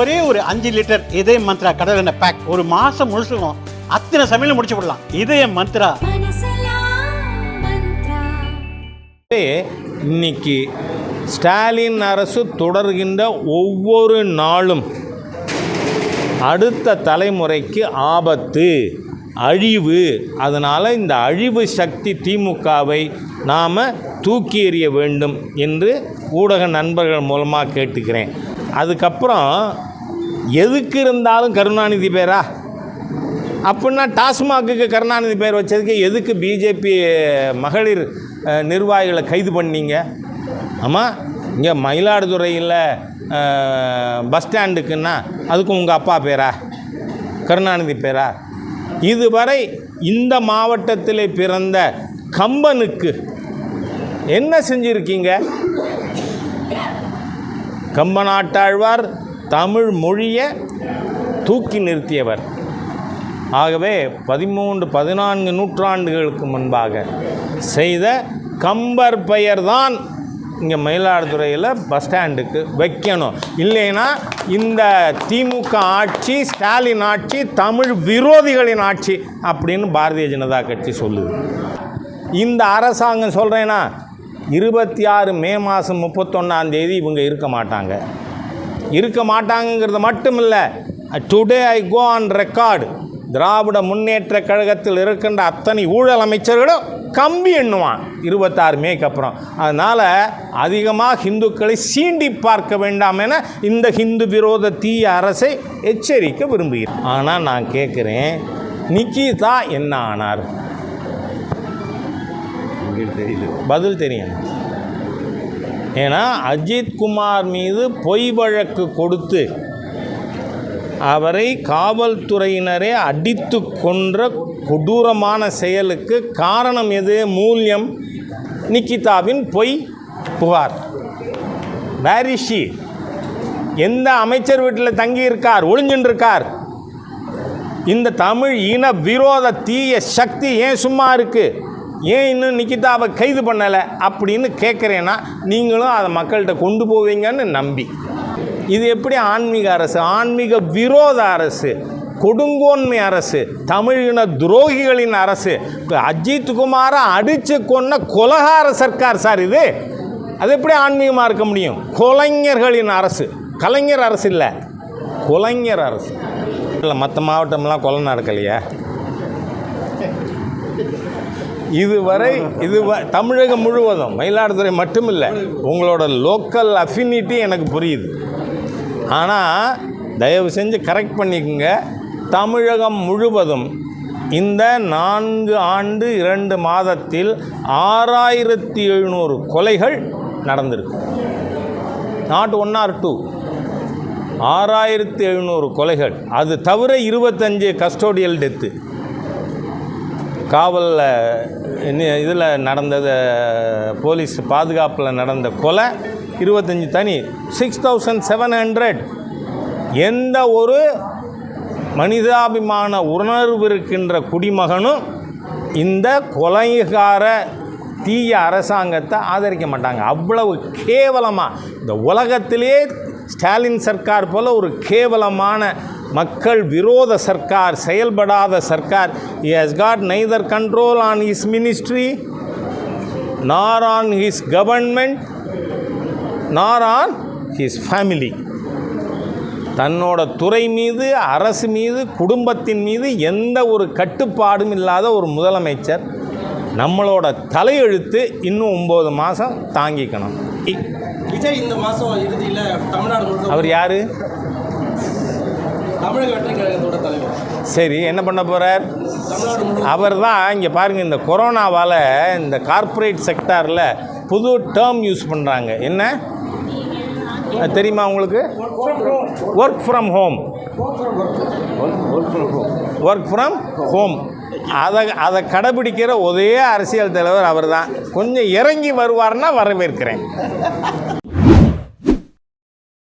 ஒரே ஒரு 5 லிட்டர் இதய மந்த்ரா கடல் எண்ணெய் பேக் ஒரு மாசம் முழுசுக்கும் அத்தனை சமையல முடிச்சு விடலாம். இதய மந்த்ரா. இன்னைக்கு ஸ்டாலின் அரசு தொடர்கின்ற ஒவ்வொரு நாளும் அடுத்த தலைமுறைக்கு ஆபத்து, அழிவு. அதனால் இந்த அழிவு சக்தி திமுகவை நாம் தூக்கி எறிய வேண்டும் என்று ஊடக நண்பர்கள் மூலமாக கேட்டுக்கிறேன். அதுக்கப்புறம் எதுக்கு இருந்தாலும் கருணாநிதி பேரா அப்படின்னா டாஸ்மாகுக்கு கருணாநிதி பேர் வச்சதுக்கு எதுக்கு பிஜேபி மகளிர் நிர்வாகிகளை கைது பண்ணீங்க? ஆமாம், இங்கே மயிலாடுதுறையில் பஸ் ஸ்டாண்டுக்குன்னா அதுக்கும் உங்கள் அப்பா பேரா, கருணாநிதி பேரா? இதுவரை இந்த மாவட்டத்தில் பிறந்த கம்பனுக்கு என்ன செஞ்சுருக்கீங்க? கம்பநாட்டாழ்வார் தமிழ் மொழியை தூக்கி நிறுத்தியவர். ஆகவே 13-14 நூற்றாண்டுகளுக்கு முன்பாக செய்த கம்பர் பெயர்தான் இங்கே மயிலாடுதுறையில் பஸ் ஸ்டாண்டுக்கு வைக்கணும். இல்லைன்னா இந்த திமுக ஆட்சி, ஸ்டாலின் ஆட்சி தமிழ் விரோதிகளின் ஆட்சி அப்படின்னு பாரதிய ஜனதா கட்சி சொல்லுது. இந்த அரசாங்கம் சொல்கிறேன்னா 26 மே மாதம் 31 இவங்க இருக்க மாட்டாங்கங்கிறது மட்டும் இல்லை. Today I go on record, திராவிட முன்னேற்ற கழகத்தில் இருக்கின்ற அத்தனை ஊழல் அமைச்சர்களும் கம்பி எண்ணுவான் 26 மேக்கு அப்புறம். அதனால் அதிகமாக இந்துக்களை சீண்டி பார்க்க வேண்டாம் என இந்த ஹிந்து விரோத தீய அரசை எச்சரிக்க விரும்புகிறேன். ஆனால் நான் கேட்குறேன், நிக்கிதா என்ன ஆனார்? பதில் தெரியும். ஏன்னா அஜித் குமார் மீது பொய் வழக்கு கொடுத்து அவரை காவல்துறையினரே அடித்து கொன்ற கொடூரமான செயலுக்கு காரணம் எது? மூல்யம் நிக்கிதாவின் பொய் புகார். Where is she? எந்த அமைச்சர் வீட்டில் தங்கியிருக்கார், ஒளிஞ்சுருக்கார்? இந்த தமிழ் இன விரோத தீய சக்தி ஏன் சும்மா இருக்குது? ஏன் இன்னும் நிக்கிதாவை கைது பண்ணலை அப்படின்னு கேட்குறேன்னா நீங்களும் அதை மக்கள்கிட்ட கொண்டு போவீங்கன்னு நம்பி. இது எப்படி ஆன்மீக அரசு? ஆன்மீக விரோத அரசு, கொடுங்கோன்மை அரசு, தமிழின துரோகிகளின் அரசு. இப்போ அஜித் குமாரை அடித்து கொன்ன கொலகார சர்க்கார் சார் இது. அது எப்படி ஆன்மீகமாக இருக்க முடியும்? கொலைஞர்களின் அரசு. கலைஞர் அரசு இல்லை, கொலைஞர் அரசு. இல்லை, மற்ற மாவட்டம்லாம் கொலை நடக்கலையா? இதுவரை தமிழகம் முழுவதும், மயிலாடுதுறை மட்டும் இல்லை, உங்களோட லோக்கல் அஃபினிட்டி எனக்கு புரியுது. ஆனால் தயவு செஞ்சு கரெக்ட் பண்ணிக்கோங்க. தமிழகம் முழுவதும் இந்த 4 ஆண்டு 2 மாதத்தில் 6700 கொலைகள் நடந்திருக்கு. நாட் 1 or 2, 6700 கொலைகள். அது தவிர 25 கஸ்டோடியல் டெத்து. காவலில் இதில் நடந்தது, போலீஸ் பாதுகாப்பில் நடந்த கொலை 25 தனி. 6700. எந்த ஒரு மனிதாபிமான உணர்வு இருக்கின்ற குடிமகனும் இந்த கொலைகார தீய அரசாங்கத்தை ஆதரிக்க மாட்டாங்க. அவ்வளவு கேவலமாக இந்த உலகத்திலே ஸ்டாலின் சர்க்கார் போல ஒரு கேவலமான மக்கள் விரோத சர்க்கார், செயல்படாத Sarkar. He has got neither control on his ministry, nor on his government, nor on his family. தன்னோட துறை மீது, அரசு மீது, குடும்பத்தின் மீது எந்த ஒரு கட்டுப்பாடும் இல்லாத ஒரு முதலமைச்சர். நம்மளோட தலையெழுத்து இன்னும் 9 மாதம் தாங்கிக்கணும். விஜய் இந்த மாதம் இறுதியில் தமிழ்நாடு, அவர் யார்? தமிழக வெற்றி கழகத்தோட தலைவர். சரி, என்ன பண்ண போகிறார்? அவர் தான். இங்கே பாருங்கள், இந்த கொரோனாவால் இந்த கார்ப்பரேட் செக்டாரில் புது டேர்ம் யூஸ் பண்ணுறாங்க. என்ன தெரியுமா உங்களுக்கு? Work from home. Work from home. அதை கடைபிடிக்கிற ஒரே அரசியல் தலைவர் அவர் தான். கொஞ்சம் இறங்கி வருவார்னா வரவேற்கிறேன்.